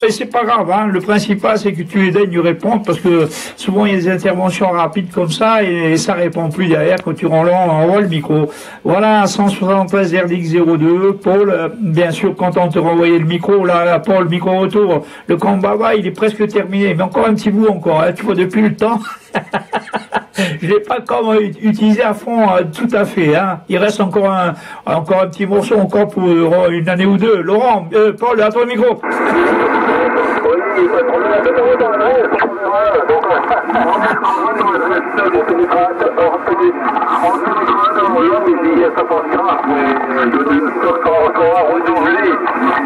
Et c'est pas grave, hein. Le principal, c'est que tu daignes répondre, parce que souvent, il y a des interventions rapides comme ça, et ça répond plus derrière quand tu renvoies le micro. Voilà, 173 RDX02. Paul, bien sûr, content de te renvoyer le micro. Là, Paul, micro retour. Le combat, il est presque terminé. Mais encore un petit bout encore, hein. Tu vois, depuis le temps. Je l'ai pas comme utilisé à fond, tout à fait, hein. Il reste encore un petit morceau encore pour une année ou deux. Laurent, Paul, à ton micro. Oui, pas de problème, c'est donc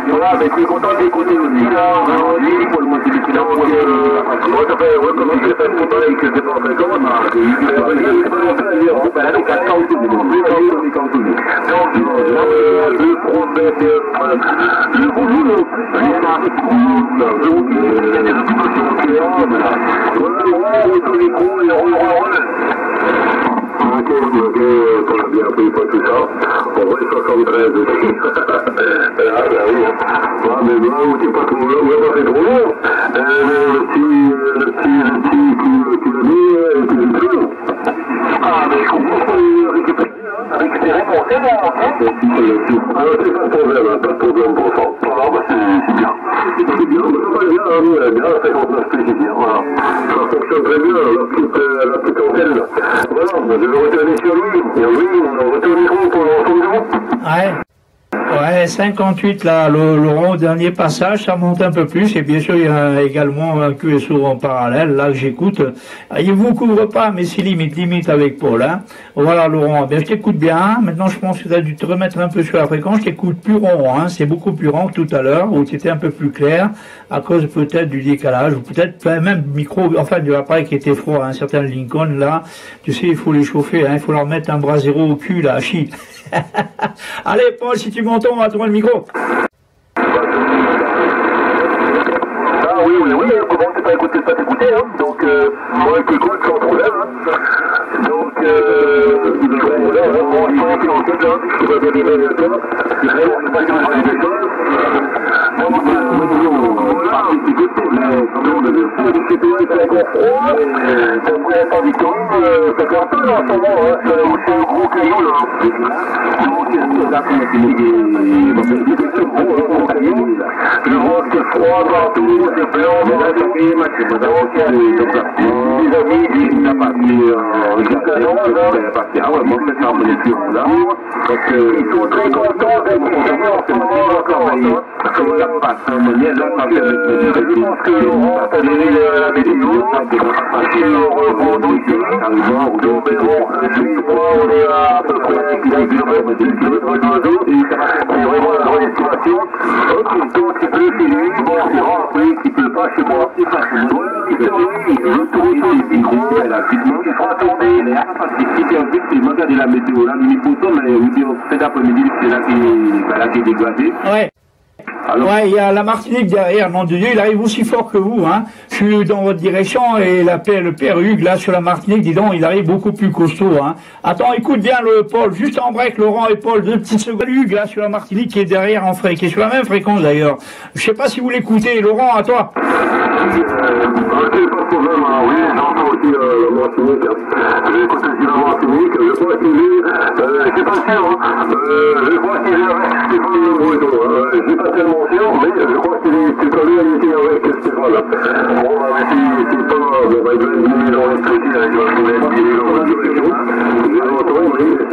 voilà, mais tu es content d'écouter aussi là, aujourd'hui, pour le motivation, moi ça fait recommencer cette montagne avec des dépenses fréquentes, avec 4 ans, donc le problème, le boulot, Ok, on a bien pris pas tout ça. On va 73 aussi. Ah, ben oui. Ah, mais là, où t'es pas trop long, où t'es pas fait trop long. Le petit qui le met, qui le trouve. Ah, mais je comprends récupérer mon CD, en fait. C'est pas de problème, pas de problème pour ça. Ah, bah c'est bien. C'est bien, mais ça va bien, hein, bien, 59 c'est bien, voilà. Ça fonctionne très bien, la petite antenne. Voilà, je vais retourner sur lui, et oui, on retournera pour l'ensemble du groupe. Ouais. Ouais, 58 là, Laurent, au dernier passage, ça monte un peu plus, et bien sûr il y a également un QSO en parallèle, là que j'écoute. Il vous couvre pas, mais c'est limite avec Paul, hein. Voilà Laurent, bien je t'écoute bien, maintenant je pense que tu as dû te remettre un peu sur la fréquence, je t'écoute plus rond, hein, c'est beaucoup plus rond que tout à l'heure, où tu étais un peu plus clair, à cause peut-être du décalage, ou peut-être même micro, enfin de l'appareil qui était froid, un certain Lincoln là, tu sais, il faut les chauffer, hein, il faut leur mettre un bras zéro au cul là, chi. Allez Paul, si tu m'entends, on va trouver le micro. Ah oui, comment tu pas t'écouter, hein. Donc, moi, écoute, sans problème, hein. Donc, voilà, bon, je pense qu'il en fait, hein. Je vais donner les résultats. Je sais pas si vous avez des choses. Donc, on devait faire des CPS avec la froid. Donc, on a pas du temps. Ça fait un peu, là, en ce moment, hein. C'est un gros caillou, là. Donc, je vois que c'est froid partout, c'est blanc, donc les amis disent la partie jusqu'à donc ils sont très contents d'être ici en ce moment encore. Je pense que Laurent a donné la météo, et Laurent vont donc mais bon, on est à peu près 15 km c'est vraiment la vraie estimation. Donc il pleut chez lui, bon c'est rare après qu'il pleut pas chez moi. La petite qui fera tomber, parce que si tu as vu, c'est regarder la météo là, mais cet après-midi, c'est là qui est dégradé. Ouais. Alors, ouais, il y a la Martinique derrière, nom de Dieu, il arrive aussi fort que vous, hein. Je suis dans votre direction et le père Hugues, là, sur la Martinique, dis donc, il arrive beaucoup plus costaud, hein. Attends, écoute bien le Paul, juste en break, Laurent et Paul, 2 petites secondes. Hugues, là, sur la Martinique, qui est derrière qui est sur la même fréquence d'ailleurs. Je sais pas si vous l'écoutez, Laurent, à toi. Ok, pas de problème, hein. Oui, j'entends aussi la Martinique. J'ai écouté aussi la Martinique, je crois qu'il est, c'est pas sûr, hein. Je crois qu'il est, c'est pas le breton, hein. Je suis pas tellement sûr, mais je crois qu'il est quand même été avec Stéphane. Bon, bah, c'est pas, bon, bah, il est dans le crédit avec la journée, il est dans la direction. J'ai entendu, mais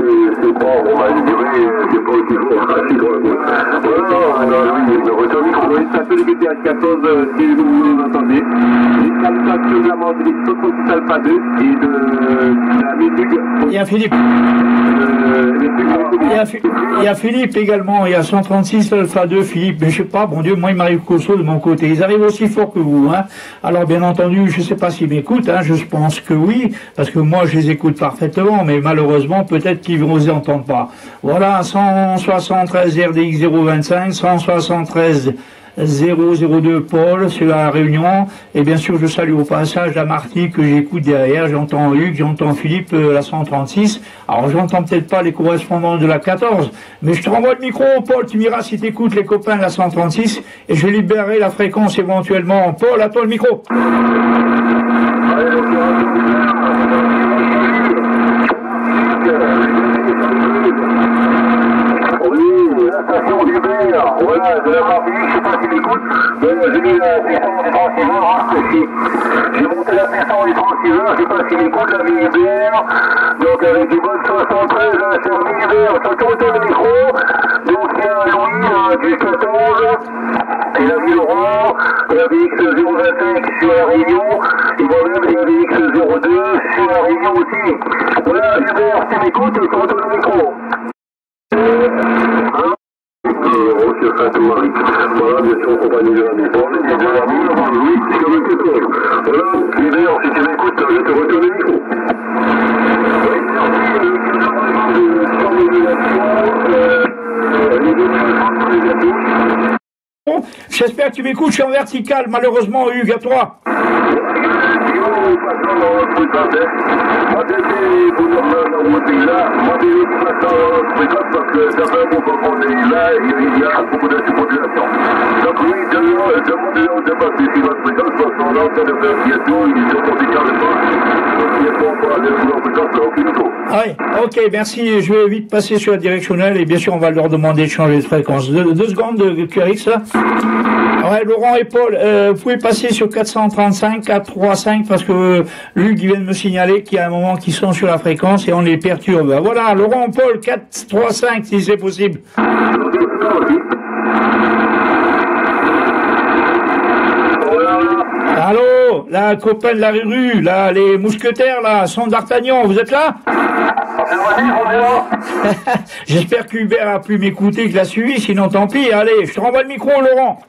c'est pas, bon, bah, je dirais, c'est pas toujours facile, voilà, oui, le retour micro. Oui, ça peut limiter à 14, si vous nous entendez. Les calculations de la Martinique, Sophie Alpha 2 et de la musique. Il y a Philippe. Il y a Philippe également, il y a 136 Alpha 2, Philippe, mais je sais pas, bon Dieu, moi il m'arrive costaud de mon côté. Ils arrivent aussi fort que vous, hein. Alors bien entendu, je sais pas s'ils m'écoutent, hein, je pense que oui, parce que moi je les écoute parfaitement, mais malheureusement peut-être qu'ils ne vous entendent pas. Voilà, 173 RDX 025, 173 002 Paul, c'est la Réunion. Et bien sûr, je salue au passage la Martinique que j'écoute derrière. J'entends Hugues, j'entends Philippe, la 136. Alors, j'entends peut-être pas les correspondants de la 14, mais je te renvoie le micro, Paul. Tu m'iras si t'écoutes les copains de la 136 et je libérerai la fréquence éventuellement. Paul, à toi le micro. Oui, la station d'Hubert, voilà, de la Martinique, je sais pas si t'écoutes, mais j'ai mis la puissance du transceiver, j'ai monté la puissance du transceiver, je sais pas si t'écoutes, la Hubert, donc avec du bonne 73, sur Hubert, ça tourne le micro, donc il y a Louis du 14, il a mis Laurent, la VX025 sur la Réunion, et moi-même j'ai la VX02 sur la Réunion aussi. Voilà, Hubert, si t'écoutes, je tourne le micro. Sur Sainte-Marie. Voilà, bien sûr, compagnie de la Maison, et de la Mire, oui, sur le Québec. Voilà, Hubert, si tu m'écoutes, je te retourne le micro. Oui, merci. J'espère que tu m'écoutes, je suis en vertical, malheureusement, Hugues, à toi. Oui, ok, merci. Je vais vite passer sur la directionnelle et bien sûr on va leur demander de changer de fréquence. Deux secondes de QRX là. Ouais, Laurent et Paul, vous pouvez passer sur 435, 435 parce que Hugues vient de me signaler qu'il y a un moment qu'ils sont sur la fréquence et on les perturbe. Voilà, Laurent, Paul, 435 si c'est possible. Allô, la copain de la rue, là, les mousquetaires, là, sont d'Artagnan, vous êtes là? J'espère qu'Hubert a pu m'écouter, qu'il a suivi, sinon tant pis. Allez, je te renvoie le micro, Laurent.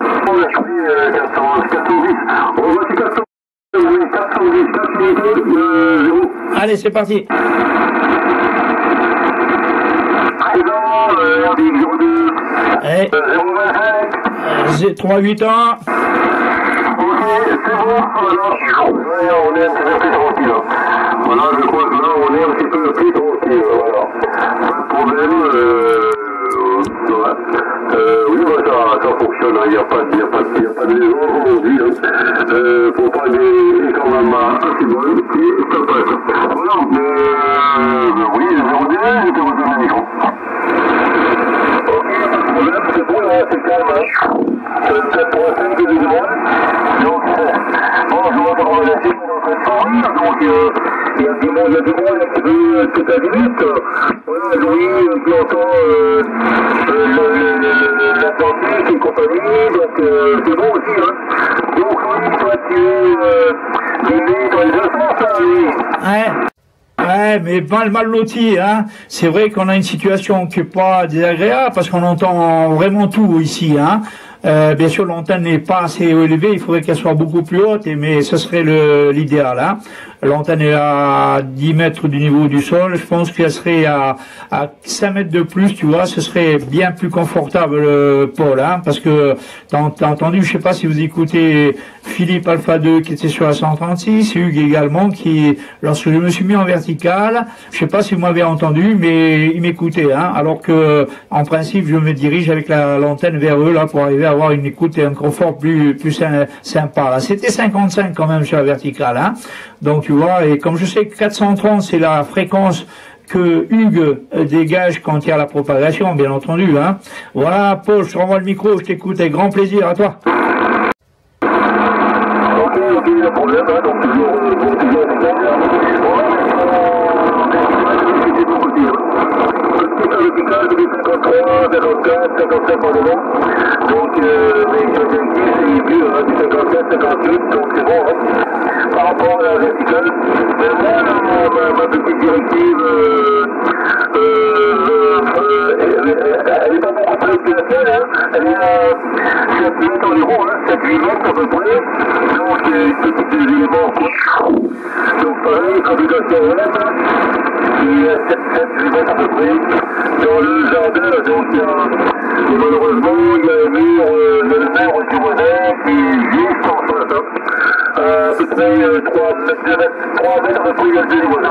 Allez, c'est parti. 381. On est un petit peu plus tranquille. Voilà, je crois que là, on est un petit peu plus tranquille. Voilà. Pas de problème. Oui, ça fonctionne. Il n'y a pas de raison aujourd'hui. Faut pas des quand même un petit bon et ça passe. Voilà. Oui, aujourd'hui, je te redonne le micro. Ok, pas de problème. C'est bon, là, c'est calme. C'est 7.5 que je demande. Donc, bon, je vois pas la suite donc il y a du monde, un petit peu toute la limite. Voilà, Louis, qui entend l'Atlantique et compagnie, donc c'est bon aussi, hein. Donc, Louis, toi, tu es dans les deux sens, hein, Louis. Ouais, mais mal loti, hein. C'est vrai qu'on a une situation qui est pas désagréable parce qu'on entend vraiment tout ici, hein. Bien sûr, l'antenne n'est pas assez élevée, il faudrait qu'elle soit beaucoup plus haute, mais ce serait l'idéal, hein. L'antenne est à 10 mètres du niveau du sol, je pense qu'elle serait à 5 mètres de plus, tu vois, ce serait bien plus confortable, Paul, hein, parce que t'as entendu, je sais pas si vous écoutez Philippe Alpha 2 qui était sur la 136, Hugues également, qui, lorsque je me suis mis en vertical, je sais pas si vous m'avez entendu, mais il m'écoutait, hein, alors que, en principe, je me dirige avec l'antenne vers eux, là, pour arriver à avoir une écoute et un confort plus sympa, là. C'était 55 quand même sur la verticale, hein. Donc, tu vois, et comme je sais que 430, c'est la fréquence que Hugues dégage quand il y a la propagation, bien entendu, hein. Voilà, Paul, je te renvoie le micro, je t'écoute avec grand plaisir, à toi. Ok, il y a un problème, hein, donc toujours vertical de 53, 54, 57 par moment. Donc, mais c'est vieux, hein, du 57, 58, donc c'est bon, hein. Par rapport à la verticale. Mais moi, ma petite directive, elle est pas beaucoup plus que la seule, hein. Elle est à 7 mètres environ, hein, 7-8 mètres à peu près. Donc, c'est petits éléments. Donc, pareil, fabrication web, qui est 7-8 mètres à peu près. Dans le jardin, donc, malheureusement, il y a un mur, le mur fait 3 mètres de brigade du niveau 1.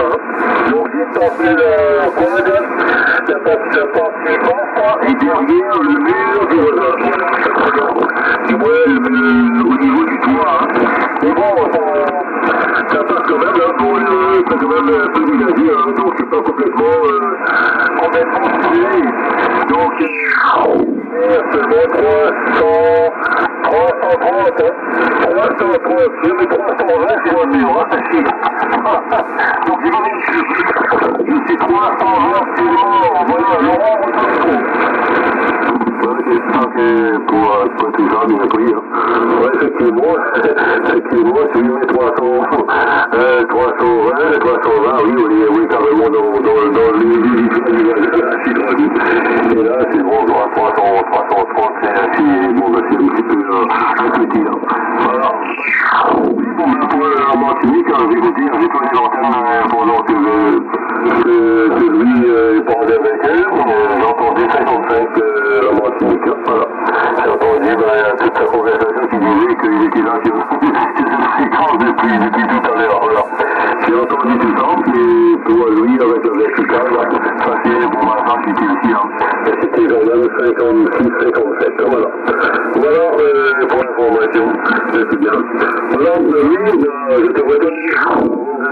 Donc j'ai tenté le quad, la partie basse et derrière le mur du niveau 1. Du moins au niveau du toit. Hein. Mais bon, ça passe quand même, hein, pour c'est quand même un peu dégagé, hein, donc c'est pas complètement tué. Donc seulement 330, mais 320 c'est mon mur, hein, facile. Donc je suis 320 c'est mort, voilà, Laurent, on s'en trouve. J'espère que pour tout ça, bien pris. Hein. Ouais, effectivement, c'est 320, oui, carrément dans les hydrauliques. Et là, c'est bon, 330, c'est un petit peu inquiétant. Voilà. Oui, bon, pour la Martinique, je vais vous dire, j'ai tourné l'antenne pendant que lui parlait avec elle, j'entendais 55 la Martinique. Voilà. J'ai entendu toute sa conversation qui disait qu'il était là sur cette fréquence depuis tout à l'heure. Voilà. J'ai entendu tout ça, et pour lui, avec le vertical, ça c'est pour ma femme qui était ici. C'était genre 56-57. Voilà. Voilà pour l'information. C'est bien. Alors, oui, je te redonne le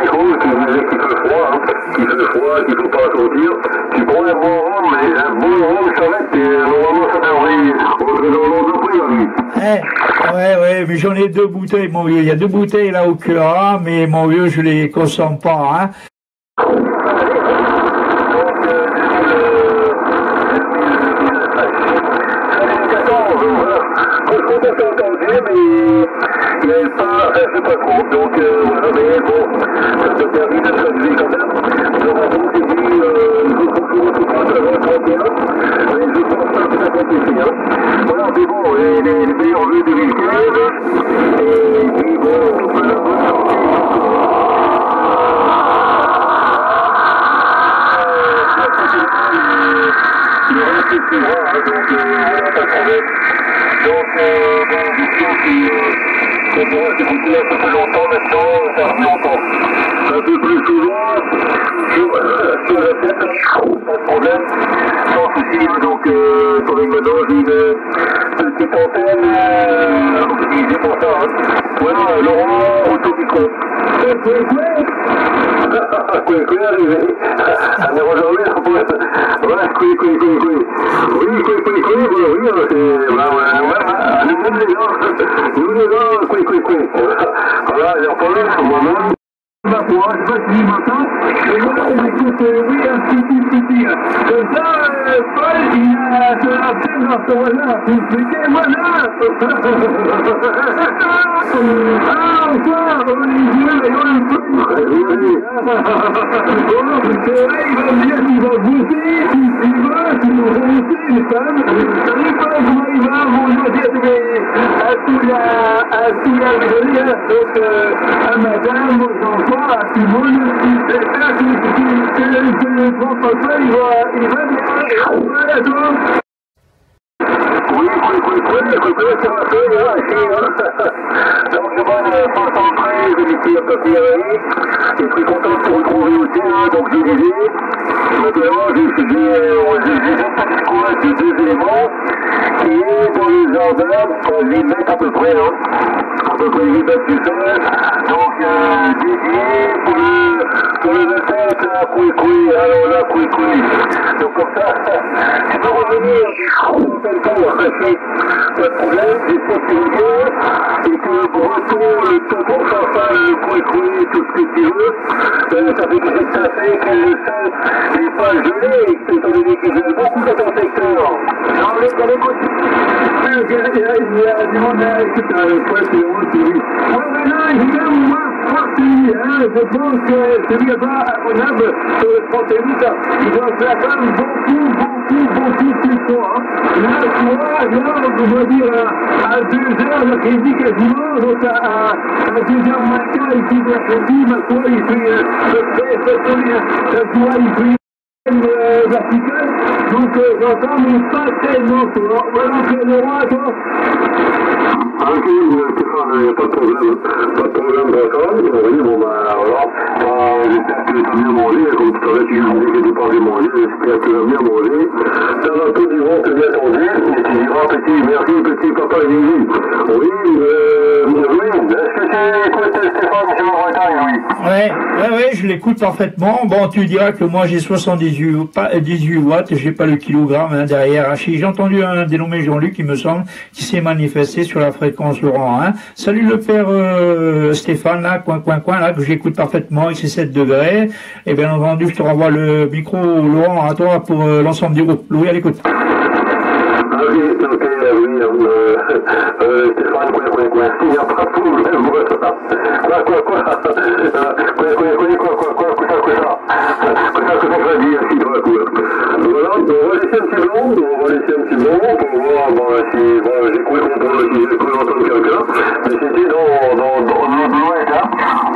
micro qui disait qu'il fait froid, qu'il ne faut pas sortir. Tu prends un bon rhum, mais un bon rhum s'arrête et normalement ça devrait rentrer dans l'entreprise la nuit. Ouais, mais j'en ai 2 bouteilles, mon vieux. Il y a 2 bouteilles là au cœur, mais mon vieux, je les consomme pas, hein. Il n'y avait pas, je sais pas trop, donc voilà, mais bon, ça te permet de s'amuser quand même. Donc on s'est dit, je comprends tout le monde avant le 31, mais je pense pas que ça va être ici, hein. Voilà, mais bon, les meilleurs vœux 2015, et puis bon, on peut la bonne santé. Il reste plus grand, hein, donc voilà, pas de problème. Donc, j'espère qu'on pourra s'écouter un peu plus longtemps maintenant, ça fait longtemps. Un peu plus souvent, sur la tête, pas de problème, sans souci. Donc, avec maintenant, j'ai une petite antenne utilisée pour ça. Hein. Voilà, Laurent, auto-micro. Quoi, arrivé. On est aujourd'hui, on peut être. Voilà, oui, nous les gars, voilà, j'ai entendu sur moi-même. Je sais pas si m'entend. Et voilà, j'écoute, oui, un petit. Comme ça, Paul, il a se rappelle dans ce voisin. Mais voilà. Bonsoir, Olivier, et on le peut. C'est vrai, il va me dire qu'il va bosser, il va bosser, les femmes. Ça n'est pas comment il va, bonjour, à tout la rivière, donc à madame, aux enfants, à tout le monde, j'espère que le grand papa, il va bien, voilà, toi. Oui, ça va faire, là, ici, donc je vais me concentrer, je suis un peu piré, je suis content de te retrouver aussi, donc je disais, maintenant j'ai un petit courage de 2 éléments, qui est dans les jardins, 8 mètres à peu près, à peu près 8 mètres du sol, donc dédié pour le 27 à Coué, alors là, Coué, donc comme ça, tu peux revenir, pas de problème, j'espère que tu veux bien, et que breton, le tonton, fanfare, le coué, tout ce que tu veux, ça fait que ça fait que le sol n'est pas gelé, étant donné qu'il y a beaucoup dans ton secteur. Allez, il y a du monde là, écoute, quoi, c'est bon, c'est lui. Ouais, là, évidemment, moi, parti, je pense que celui là-bas, abonnable sur le 31, il doit faire quand même beaucoup plus fort, hein. Là, tu vois, on va dire à 2 heures l'après-midi quasiment, donc à 2 heures matin, il fait l'après-midi, maintenant il fait il fait vertical, donc j'entends, mais pas tellement fort. Voilà, c'est le roi, toi. Ok, Stéphane, il n'y a pas de problème. Pas de problème pour ça. Oui, bon, ben, voilà. J'espère que tu as bien mangé. Comme tout à l'heure, tu disais que tu n'as pas bien mangé. J'espère que tu as bien mangé. Ça va tout du monde, t'es bien entendu. Et tu diras, merci, petit papa Gigi. Oui, est-ce que tu écoutes Stéphane sur la Bretagne, oui? Ouais, je l'écoute parfaitement. Bon, tu diras que moi j'ai 18 watts, j'ai pas le kilogramme hein, derrière. J'ai entendu un dénommé Jean-Luc, il me semble, qui s'est manifesté sur la fréquence Laurent. Hein. Salut le père Stéphane, là, coin, là, que j'écoute parfaitement avec ses 7 degrés. Et bien entendu, je te renvoie le micro, Laurent, à toi pour l'ensemble du groupe. Louis, à l'écoute. Ok, oui, Stéphane, il n'y a pas de problème, quoi, voilà, on va laisser un petit moment pour voir si, j'ai cru comprendre si j'ai cru entendre quelqu'un, mais c'était dans le état.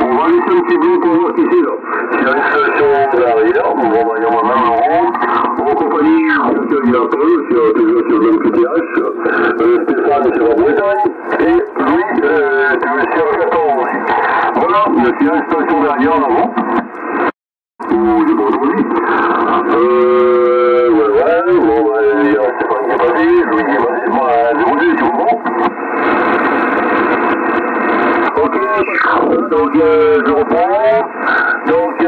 On va laisser un petit moment pour voir qui c'est là. S'il y a une station derrière, on va envoyer moi-même Laurent, en compagnie il y a un peu, toujours sur le même PTH, Stéphane sur la Bretagne, et Louis, tu es sur le 14 aussi. Voilà, il y a une station derrière, là-haut. Ou des Bretons. Il y a Stéphane qui est passé, Louis qui est passé, moi, je vous bon. Ok, donc je reprends. Donc, je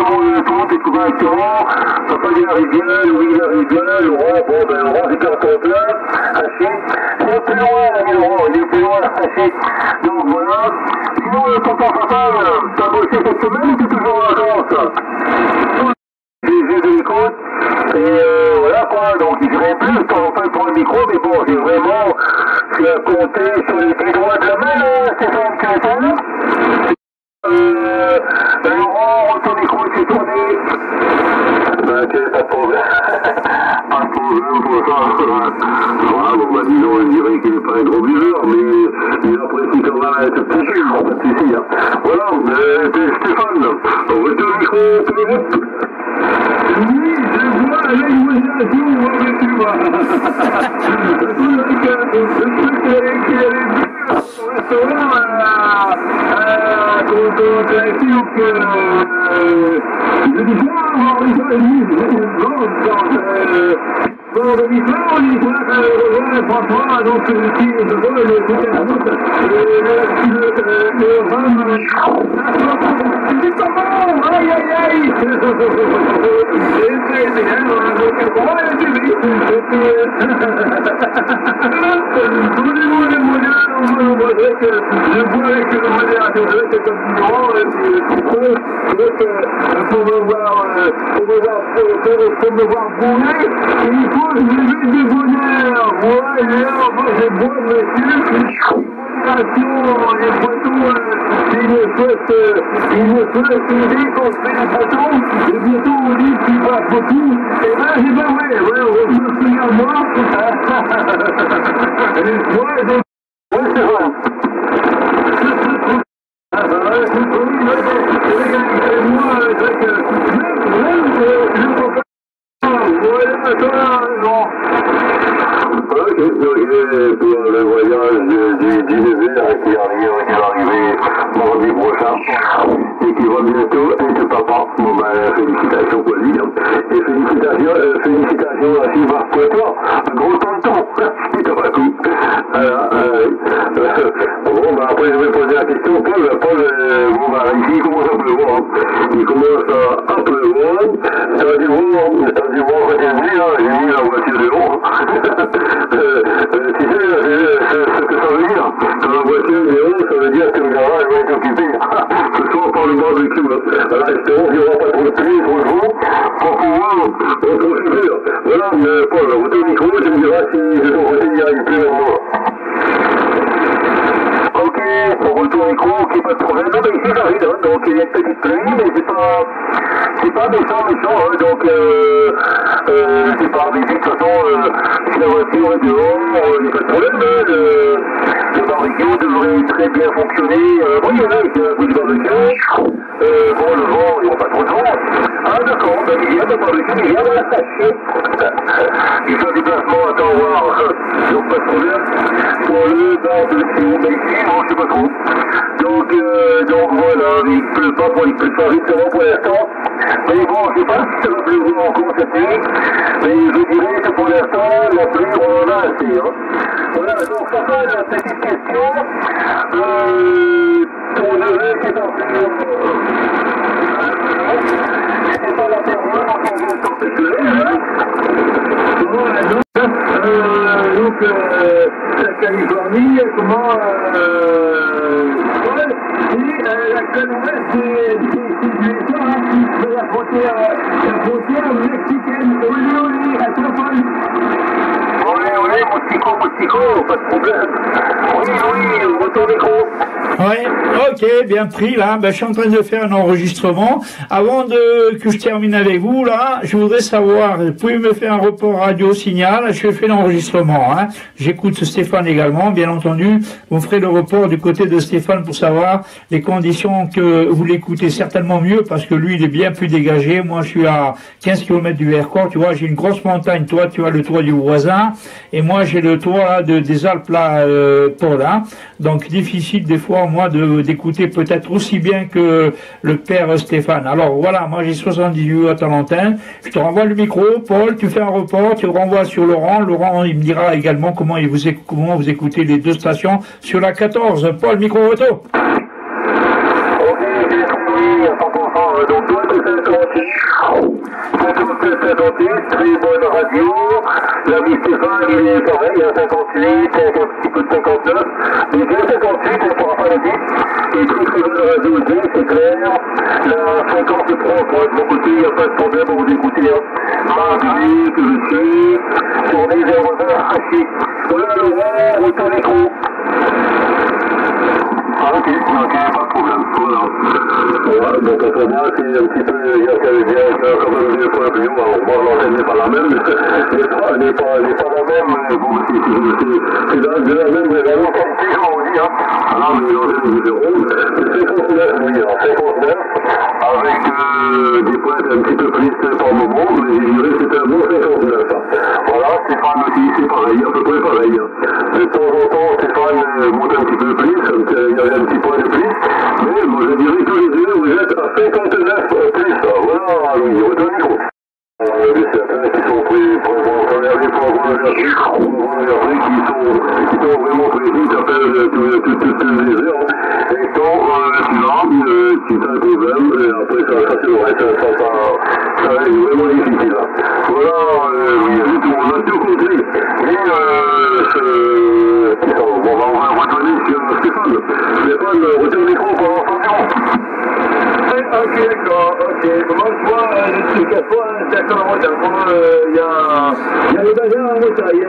continue tout le monde est trouvé actuellement. Papa il arrive bien, Louis il arrive bien, Laurent, Laurent c'était en temps plein, assis. Il est plus loin, l'ami Laurent, il est plus loin, assis. Donc voilà. Sinon, papa, t'as bossé cette semaine ou t'es toujours en vacances? J'ai de l'écoute, et voilà quoi, donc il dirait plus, en fait pour le micro, mais bon, j'ai vraiment, tu as compté sur les petits doigts de la main, Stéphane, tu entends? Laurent, ton micro s'est tourné. Ok, pas de problème. Pas de problème pour ça. Voilà, bon, disons, on dirait qu'il n'est pas un gros buveur, mais il apprécie quand même être petit jus, pas de soucis. Voilà, Stéphane, retourne le micro, pour le groupe. Oui, je vois l'élimination, où tu vas. Le truc qui allait bien au restaurant, je dis ça, on y voit François, donc qui est devant le côté de la route, le rhum, c'est comment, aïe, je vois avec le modérateur, c'est comme Laurent, pour me voir brûler, il faut que je vive du bonheur. Voilà, moi je bois, monsieur, les poitons, il me souhaite idée qu'on se fait un poiton, et bientôt on dit qu'il va beaucoup, et ben j'ai pas ouais, on se souvient à moi. Ouais, c'est vrai. Pour le voyage du désert qui va arriver mardi prochain et qui va bientôt être papa. Bon félicitations pour lui. Et félicitations à Sylvain Poitoire, un gros tonton. Il t'a pas tout. Bon après je vais poser la question. Paul, ici il commence à pleuvoir. Il commence à pleuvoir. T'as dû voir quand il est venu, j'ai mis la voiture de haut. Tu sais, ce que ça veut dire. Quand la voiture est haut, ça veut dire que le garage va être occupé. Ce soir par le barbecue. Alors espérons qu'il n'y aura pas trop de pluie, trop de vent, pour pouvoir en profiter. Voilà, Paul, retourne au micro, tu me diras si de ton côté il y a une pluie maintenant. Ok, on retourne au micro, ok, pas de problème. Non, mais ici ça arrive, donc il y a une petite pluie, mais c'est pas méchant, donc c'est pas, mais de toute façon, si la voiture est dehors, il n'y a pas de problème, le barbecue devrait très bien fonctionner. Bon, il y en a qui a un coup de barbecue, bon, le vent, il n'y aura pas trop de vent, Ah d'accord, ben il y a pas de il fait un déplacement à temps voir, donc pas de problème. Pour le nord de Sion, mais ici, non, je sais pas trop. Donc voilà, il pleut pas justement pour l'instant. Mais bon, je sais pas si ça va pleuvoir encore cette nuit. Mais je dirais que pour l'instant, la pluie, on en a assez. Hein. Voilà, donc ça va la petite question. Ton neveu qui est en train c'est pas la période quand on veut s'empêcher. Donc, la Californie, comment et la Colombie, c'est du USA, c'est la frontière mexicaine, oli, à Tropol. Oui, Mostico, pas de problème. Oui, retour micro. Ouais, ok, bien pris là. Ben, je suis en train de faire un enregistrement. Avant que je termine avec vous là, je voudrais savoir, vous pouvez me faire un report radio signal? Je fais l'enregistrement. Hein. J'écoute Stéphane également, bien entendu. Vous ferez le report du côté de Stéphane pour savoir les conditions que vous l'écoutez certainement mieux parce que lui il est bien plus dégagé. Moi je suis à 15 km du Vercors. Tu vois, j'ai une grosse montagne. Toi tu as le toit du voisin et moi j'ai le toit des Alpes là, Paul. Hein. Donc difficile des fois moi d'écouter peut-être aussi bien que le père Stéphane. Alors voilà, moi j'ai 78 watts à l'antenne, je te renvoie le micro, Paul, tu fais un report, tu le renvoies sur Laurent, il me dira également comment vous écoutez les deux stations sur la 14. Paul, micro auto. Ok, j'ai compris, à 100%, donc toi tu fais 58, très bonne radio. L'ami Stéphane, il est pareil, il y a 58, un petit peu de 59. Mais bien 58, on ne pourra pas le dire. Et très très bonne radio aussi, c'est clair. La 53, moi de mon côté, il n'y a pas de problème pour vous écouter. Malgré que je suis tourné vers Rosaire. Voilà Laurent, retour micro. Ah ok, pas de problème, voilà. Ouais, donc pour moi, c'est un petit peu, il y a quand même des points plus haut, alors moi l'antenne n'est pas la même, n'est pas la même, mais bon, c'est de la même qualité, je vous dis, hein. Ah mais l'antenne est différente, c'est 59, oui, alors 59, avec des points un petit peu plus par moment, mais je dirais que c'est un bon 59. Voilà, Stéphane aussi, c'est pareil, à peu près pareil. De temps en temps, Stéphane monte un petit peu plus, il y a un petit point de plus, mais moi je dirais que tous les deux, vous êtes à 59 plus. Voilà, oui, retour micro. Certains qui sont pris pour avoir l'énergie, qui sont vraiment précis, ça fait toutes les heures, et quand suivant, si t'as un problème, et après ça c'est le reste, ça est vraiment difficile. Voilà, oui, on a tout compris. Mais bon, on va retourner sur Stéphane. Stéphane, retourne le micro pour l'entendre. Ok, d'accord, ok. Moi, je vois l'explication, c'est comme en retard. Il y a le bazar en retard. Il y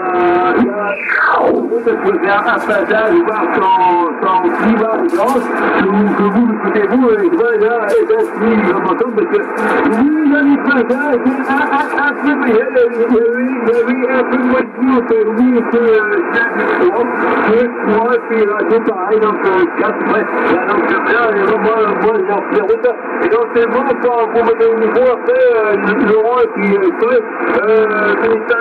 a un passage, voir son climat de danse, que vous écoutez-vous, et je vois là, et bien, je m'entends, parce que oui, il y a des passages, un peu, il y avait un peu moins de vie, oui, que moi, puis là, c'est pareil, donc, 4, bref, donc, moi, j'en fais route. Et donc c'est bon, quand vous mettez le micro, après, Laurent et puis Paul, Félicien,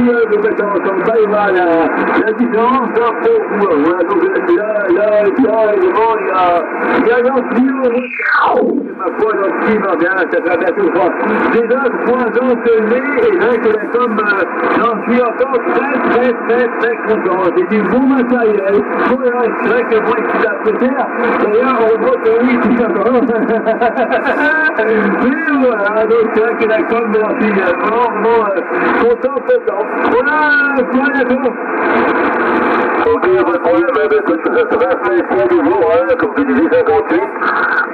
de mettre ensemble, ça, il va la différence pour vous. Voilà, donc là, évidemment, il y a l'ampli, ma foi, l'ampli va bien, ça fait bientôt 3. Déjà, 3 ans que j'ai, et là, que la com, j'en suis encore très content. C'est du bon matériel. Bon, c'est vrai que moi, je suis à terre, d'ailleurs, on voit que oui, tout ça. Mais voilà, donc c'est vrai que la com, j'en suis vraiment content. Voilà, d'accord. Ok, pas de problème, ça va faire des jours, hein, comme tu disais, 58.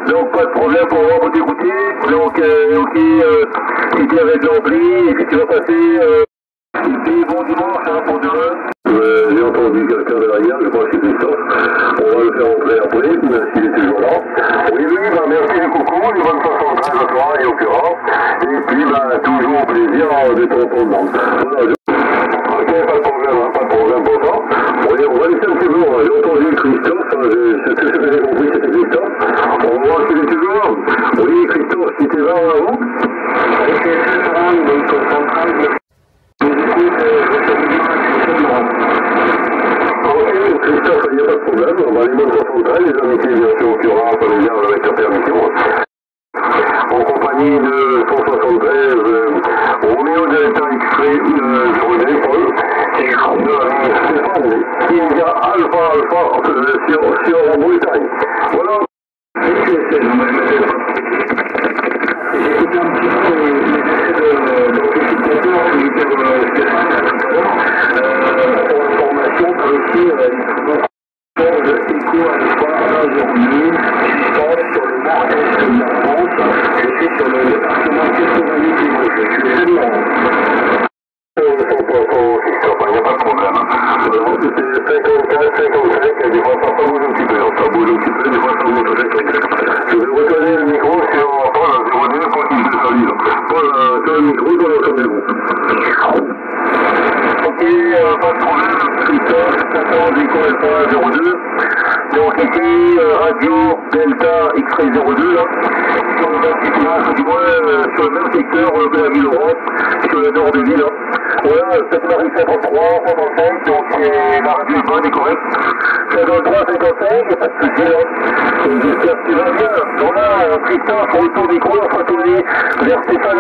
Donc pas de problème pour moi vous écouter. Donc, ok, si tu es avec l'ampli, et puis tu vas passer, ici, bon dimanche, hein, pour demain. J'ai entendu quelqu'un derrière, je crois que c'est Christophe. On va le faire entrer après, même s'il est toujours là. Oui, bah merci du coucou, les bonnes 73 à toi et au Cura. Et puis, bah, toujours plaisir de t'entendre. Voilà, ok, pas de problème pour ça. On va laisser un petit peu, j'ai entendu Christophe, c'est ce que j'ai compris, c'était Christophe. On va voir s'il est toujours là. Oui, Christophe, si t'es là, où? problème. Bah, les bonnes 73, les amitiés direction Cura, familiales avec la permission. En compagnie de 173, Roméo Delta X-Ray, Jodé, Paul, et de l'ami Stéphane, India Alpha sur Bretagne. Voilà. J'écoute un petit peu les d'amplificateur qui était pour l'information, tu as aussi écho à l'espoir aujourd'hui, qui passe sur le nord-est de la France, et c'est sur le département de Castellani qui est je suis tellement. Il n'y a pas de problème. C'était 54, 55, et des fois ça bouge un petit peu. Ça bouge un petit peu, des fois ça bouge un petit peu. Je vais recoller le micro sur Paul 02 pour qu'il se salue. Paul, tu as le micro, tu as le ok, pas de problème. Christophe, 14, Echo Alpha 02. Donc ici, Radio Delta X-Ray 02, là. Sur le même situation, du moins sur le même secteur de la ville Europe, sur le nord de l'île. Voilà, c'est Marie 53, 55, donc la radio est bonne et correcte. 53, 55, il n'y a pas de souci là. J'espère que tu vas bien. Donc là, Christophe, retour micro, on va tourner vers Stéphane.